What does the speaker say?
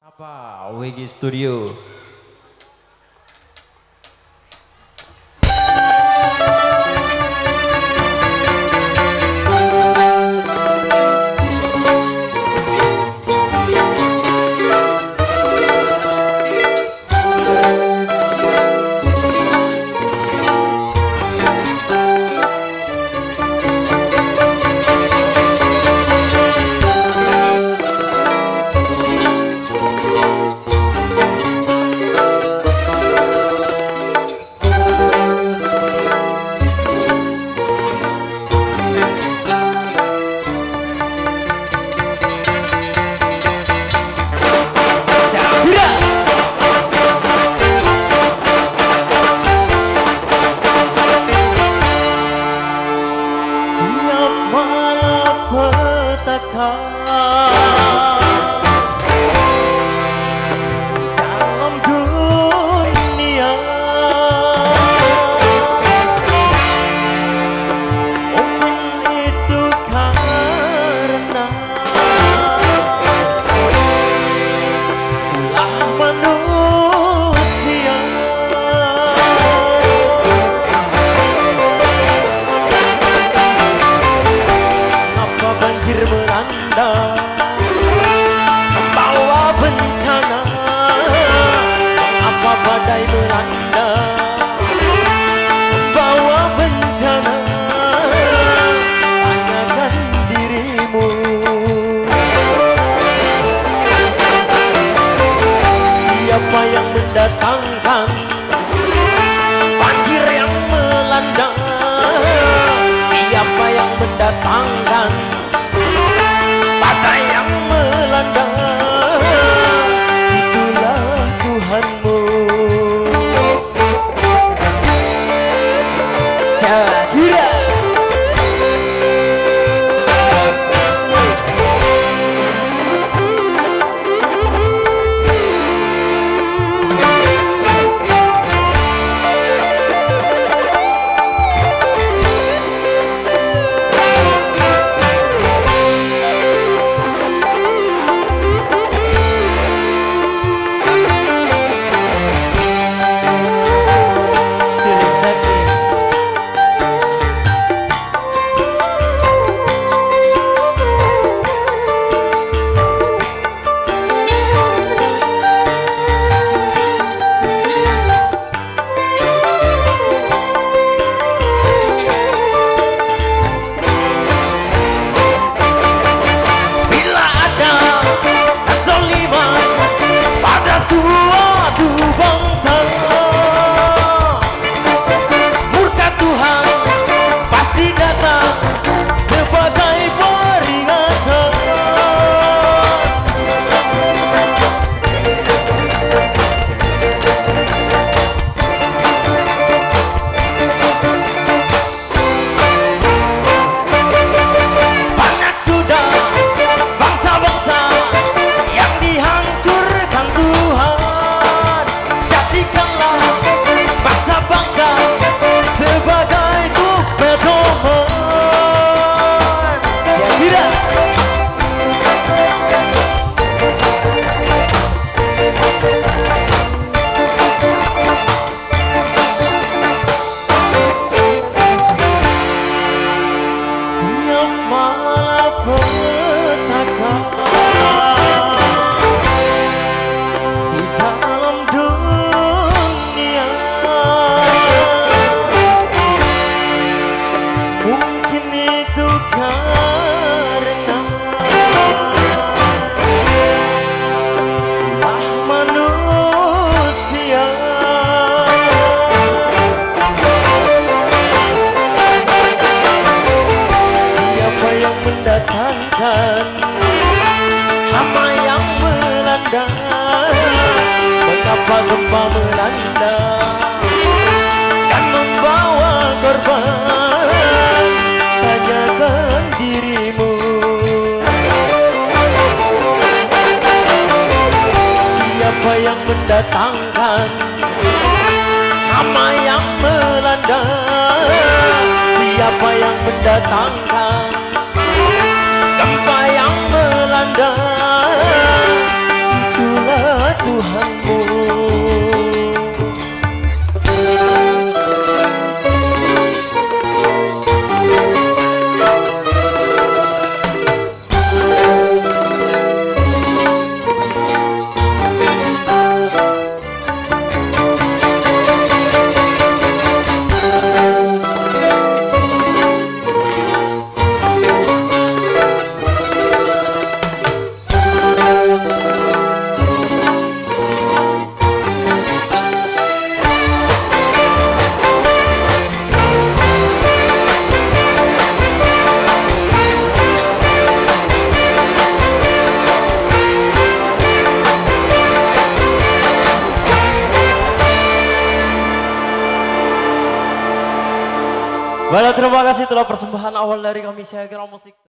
Apa WG Studio. Dalam dunia mungkin itu karena ulah manusia. Apa banjir melanda, membawa bencana, apa badai melanda, membawa bencana. Tanyakan dirimu, siapa yang mendatangkan banjir yang melanda? Siapa yang mendatangkan badai yang melanda? Itulah Tuhanmu. Syakira. Hama yang melanda, mengapa gempa melanda dan membawa korban? Tanyakan dirimu, siapa yang mendatangkan hama yang melanda? Siapa yang mendatangkan gempa yang melanda? Itulah Baiklah, terima kasih telah persembahan awal dari kami Syekh Musik.